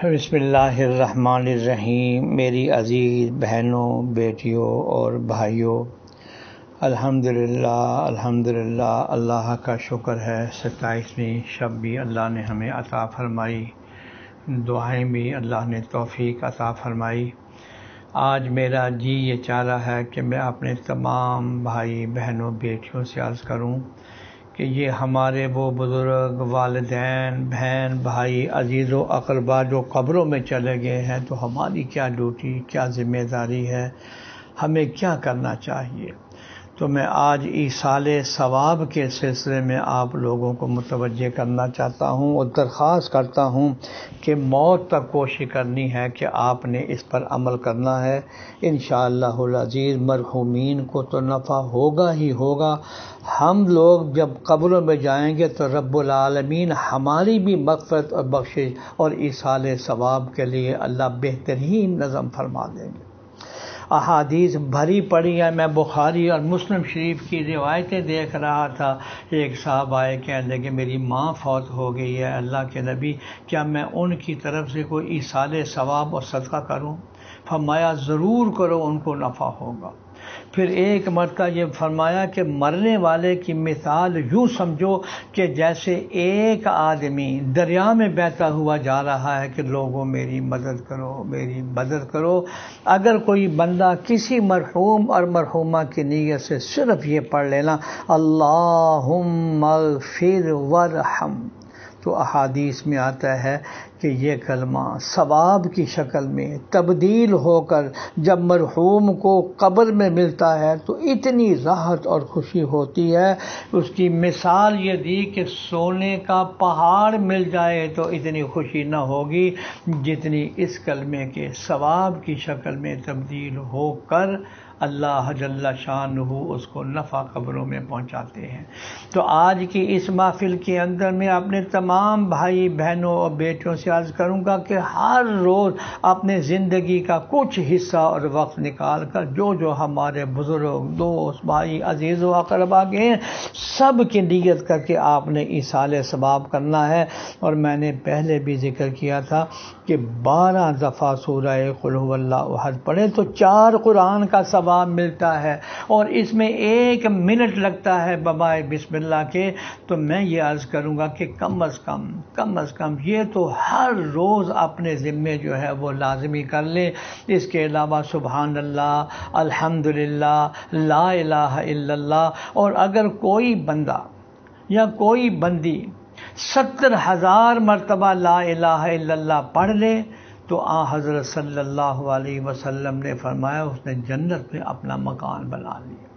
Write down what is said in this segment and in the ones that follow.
بسم اللہ الرحمن الرحیم۔ میری عزیز بہنوں، بیٹیوں اور بھائیوں، الحمدللہ اللہ کا شکر ہے 27ویں شب بھی اللہ نے ہمیں عطا فرمائی، دعائیں بھی اللہ نے توفیق عطا فرمائی۔ آج میرا جی یہ چاہ رہا ہے کہ میں اپنے تمام بھائی بہنوں بیٹیوں سے عرض کروں کہ یہ ہمارے وہ بزرگ، والدین، بہن، بھائی، عزیز و اقربا جو قبروں میں چلے گئے ہیں، تو ہماری کیا ڈیوٹی، کیا ذمہ داری ہے، ہمیں کیا کرنا چاہیے۔ تو میں آج ایصال ثواب کے سلسلے میں آپ لوگوں کو متوجہ کرنا چاہتا ہوں اور درخواست کرتا ہوں کہ موت تک کوشش کرنی ہے کہ آپ نے اس پر عمل کرنا ہے۔ انشاءاللہ العزیز مرحومین کو تو نفع ہوگا ہی ہوگا۔ ہم لوگ جب قبروں میں جائیں گے تو رب العالمین ہماری بھی مغفرت اور بخشش اور ایصال ثواب کے لیے اللہ بہترین نظم فرما دیں گے۔ احادیث بھری پڑی ہے۔ میں بخاری اور مسلم شریف کی روایتیں دیکھ رہا تھا۔ ایک صاحب آئے کہنے لگے میری ماں فوت ہو گئی ہے، اللہ کے نبی کیا میں ان کی طرف سے کوئی ایصال ثواب اور صدقہ کروں؟ فرمایا ضرور کرو، ان کو نفع ہوگا۔ پھر ایک مرتبہ یہ فرمایا کہ مرنے والے کی مثال یوں سمجھو کہ جیسے ایک آدمی دریا میں بہتا ہوا جا رہا ہے کہ لوگوں میری مدد کرو، میری مدد کرو۔ اگر کوئی بندہ کسی مرحوم اور مرحومہ کی نیت سے صرف یہ پڑھ لینا اللہم اغفر وارحم، تو احادیث میں آتا ہے کہ یہ کلمہ ثواب کی شکل میں تبدیل ہو کر جب مرحوم کو قبر میں ملتا ہے تو اتنی راحت اور خوشی ہوتی ہے۔ اس کی مثال یہ دی کہ سونے کا پہاڑ مل جائے تو اتنی خوشی نہ ہوگی جتنی اس کلمے کے ثواب کی شکل میں تبدیل ہو کر اللہ جل شانہ اس کو نفع قبروں میں پہنچاتے ہیں۔ تو آج کی اس محفل کے اندر میں اپنے تمام بھائی بہنوں اور بیٹیوں سے عرض کروں گا کہ ہر روز اپنے زندگی کا کچھ حصہ اور وقت نکال کر جو ہمارے بزرگ، دوست، بھائی، عزیز و اقربا کے ہیں، سب کی نیت کر کے آپ نے ایصال ثواب کرنا ہے۔ اور میں نے پہلے بھی ذکر کیا تھا کہ 12 دفعہ سورہ قل هو اللہ احد پڑھیں تو 4 قرآن کا ثواب ملتا ہے، اور اس میں 1 منٹ لگتا ہے ببائے بسم اللہ کے۔ تو میں یہ عرض کروں گا کہ کم از کم یہ تو ہر روز اپنے ذمے جو ہے وہ لازمی کر لیں۔ اس کے علاوہ سبحان اللہ، الحمدللہ، لا الہ الا اللہ، اور اگر کوئی بندہ یا کوئی بندی 70,000 مرتبہ لا الہ الا اللہ پڑھ لے تو حضرت صلی اللہ علیہ وسلم نے فرمایا اس نے جنت میں اپنا مکان بنا لیا۔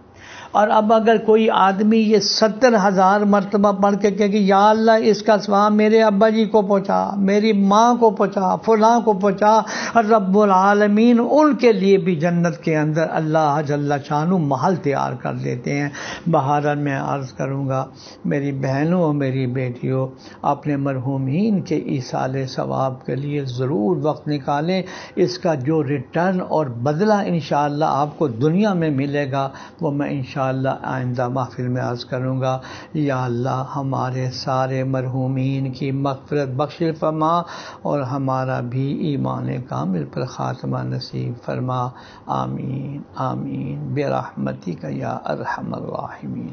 اور اب اگر کوئی آدمی یہ 70,000 مرتبہ پڑھ کے کہ یا اللہ اس کا ثواب میرے ابا جی کو پہنچا، میری ماں کو پہنچا، فلاں کو پہنچا، اور رب العالمین ان کے لیے بھی جنت کے اندر اللہ جل شانہ محل تیار کر دیتے ہیں۔ بہرحال میں عرض کروں گا میری بہنوں اور میری بیٹیوں، اپنے مرحومین کے ایصال ثواب کے لیے ضرور وقت نکالیں۔ اس کا جو ریٹرن اور بدلہ انشاءاللہ آپ کو دنیا میں ملے گا وہ میں انشاءاللہ آئندہ محفل میں عرض کروں گا۔ یا اللہ ہمارے سارے مرحومین کی مغفرت بخشش فرما اور ہمارا بھی ایمان کامل پر خاتمہ نصیب فرما۔ آمین آمین برحمتک یا ارحم الراحمین۔